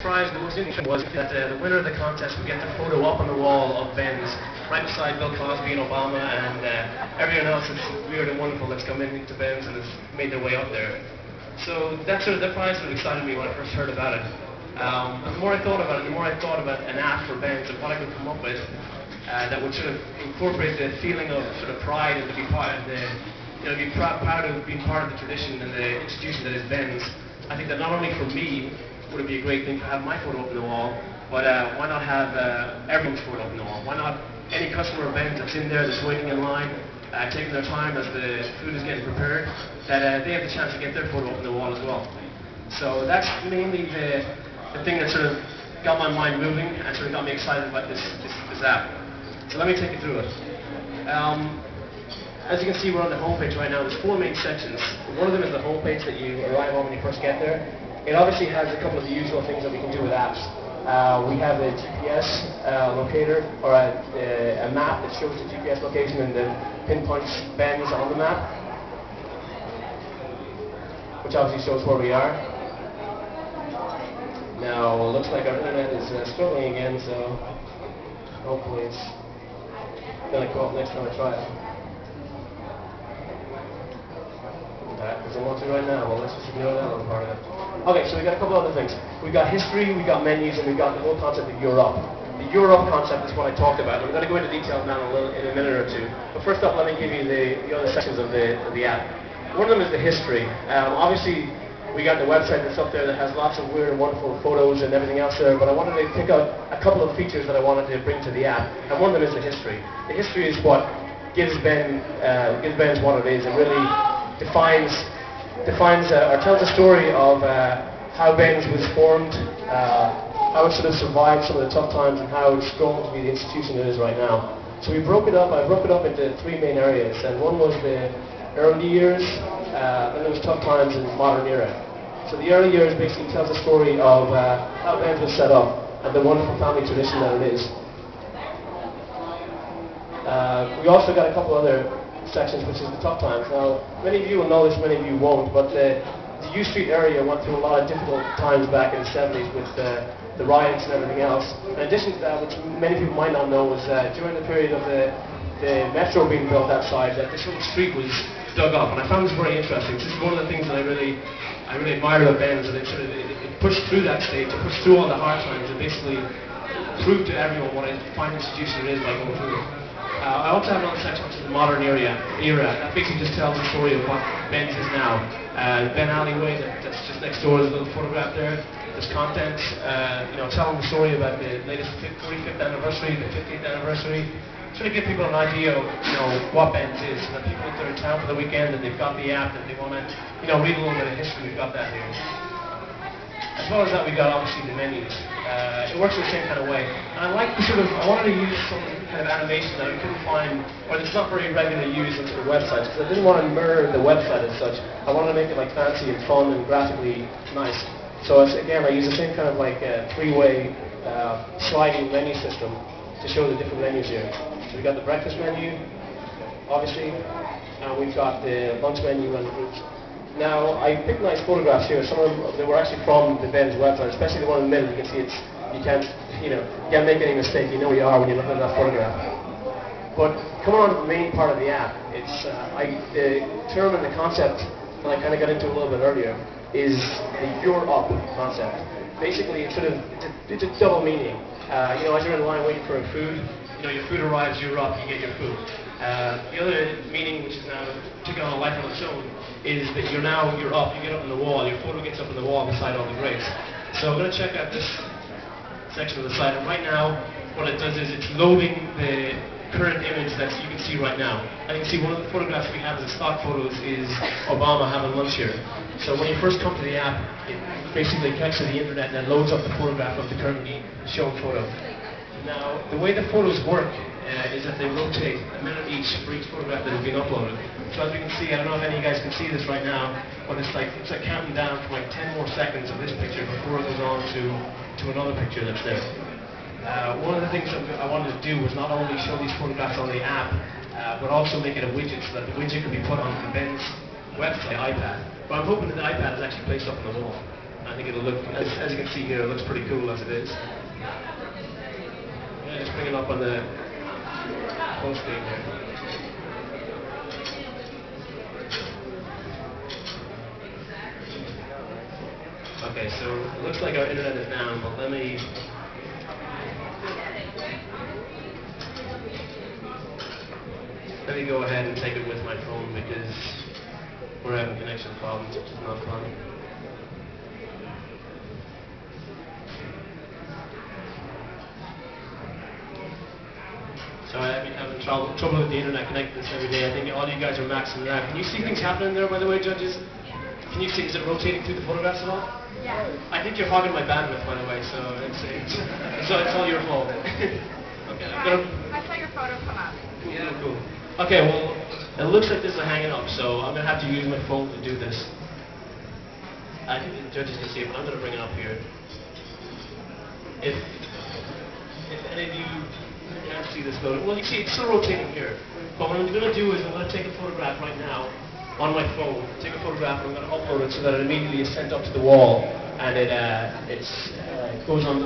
prize, the most interesting was that the winner of the contest would get the photo up on the wall of Ben's, right beside Bill Cosby and Obama and everyone else that's weird and wonderful that's come into Ben's and has made their way up there. So that prize sort of excited me when I first heard about it. And the more I thought about it, the more I thought about an app for Ben's and what I could come up with that would sort of incorporate the feeling of sort of pride and to be part of the, be proud of being part of the tradition and the institution that is Ben's. I think that not only for me would it be a great thing to have my photo up on the wall, but why not have everyone's photo up on the wall? Why not any customer of Ben's that's in there, that's waiting in line, taking their time as the food is getting prepared, that they have the chance to get their photo up on the wall as well. So that's mainly the thing that sort of got my mind moving and sort of got me excited about this app. So let me take you through it. As you can see, we're on the homepage right now. There's 4 main sections. One of them is the homepage that you arrive on when you first get there. It obviously has a couple of the usual things that we can do with apps. We have a GPS locator, or a map that shows the GPS location and then pinpoints Ben's on the map, which obviously shows where we are. Now, it looks like our internet is struggling again, so hopefully it's going to go up next time I try it. Doesn't want to right now. Well, let's just ignore that one part of it. Okay, so we've got a couple other things. We've got history, we've got menus, and we've got the whole concept of Europe. The Europe concept is what I talked about. I'm going to go into detail now in a minute or two. But first up, let me give you the other sections of the app. One of them is the history. Obviously, we got the website that's up there that has lots of weird and wonderful photos and everything else there, but I wanted to pick out a couple of features that I wanted to bring to the app, and one of them is the history. The history is what gives Ben's what it is. It really defines or tells a story of how Ben's was formed, how it sort of survived some of the tough times, and how it's grown to be the institution it is right now. So I broke it up into 3 main areas, and one was the early years, then there was tough times in the modern era. So the early years basically tells a story of how Ben's was set up and the wonderful family tradition that it is. We also got a couple other sections, which is the tough times. Now, many of you will know this, many of you won't, but the U Street area went through a lot of difficult times back in the 70s with the riots and everything else. In addition to that, which many people might not know, was during the period of the metro being built outside, that this little street was dug up, and I found this very interesting. This is one of the things that I really admire about Ben's, that it pushed through that stage, it pushed through all the hard times, and basically proved to everyone what a fine institution it is by going through it. I also have another section which is the modern era. That basically just tells the story of what Ben's is now. Ben alleyway, that's just next door, there's a little photograph there. There's content, telling the story about the latest 45th anniversary, the 50th anniversary. Trying to give people an idea of, what Ben's is, so that people, if they're in town for the weekend and they've got the app and they want to, read a little bit of history, we've got that here. As well as that, we've got obviously the menus. It works in the same kind of way. And I wanted to use some kind of animation that I couldn't find, or that's not very regularly used on the websites, because I didn't want to mirror the website as such. I wanted to make it like fancy and fun and graphically nice. So again, I use the same kind of like 3-way sliding menu system to show the different menus here. So we've got the breakfast menu, obviously, and we've got the lunch menu and the fruits. Now, I picked nice photographs here. Some of them, they were actually from the Ben's website, especially the one in the middle. You can see you can't make any mistake. You know where you are when you're looking at that photograph. But coming on to the main part of the app, the term and the concept that I kind of got into a little bit earlier is the You're Up concept. Basically, it's a double meaning. As you're in line waiting for a food, your food arrives, you're up, you get your food. The other meaning, which is now taking on a life on its own, is that you're up, you get up on the wall, your photo gets up on the wall beside all the grapes. So I'm going to check out this section of the site, and right now, what it does is it's loading the current image that you can see right now. And you can see one of the photographs we have as stock photos is Obama having lunch here. So when you first come to the app, it basically connects to the internet and then loads up the photograph of the currently shown photo. Now, the way the photos work is that they rotate a minute each for each photograph that has been uploaded. So as you can see, I don't know if any of you guys can see this right now, but it's like counting down for like 10 more seconds of this picture before it goes on to another picture that's there. One of the things that I wanted to do was not only show these photographs on the app, but also make it a widget so that the widget can be put on the Ben's website iPad. But I'm hoping that the iPad is actually placed up on the wall. I think it'll look, as you can see here, it looks pretty cool as it is. Yeah, just bring it up on the full screen here. Okay, so it looks like our internet is down, but let me go ahead and take it with my phone because we're having connection problems, which is not fun. So I've been having trouble with the internet connecting this every day. I think all you guys are maxing it out. Can you see things happening there, by the way, judges? Can you see, is it rotating through the photographs at all? Yeah. I think you're hogging my bandwidth, by the way, so it's all your fault. Okay, I saw your photo come up. Yeah, cool. Okay, well, it looks like this is hanging up, so I'm going to have to use my phone to do this. I think the judges can see it, but I'm going to bring it up here. If any of you can't see this photo, well, you see it's still rotating here. But what I'm going to do is I'm going to take a photograph right now on my phone, take a photograph, and I'm going to upload it so that it immediately is sent up to the wall, and it goes on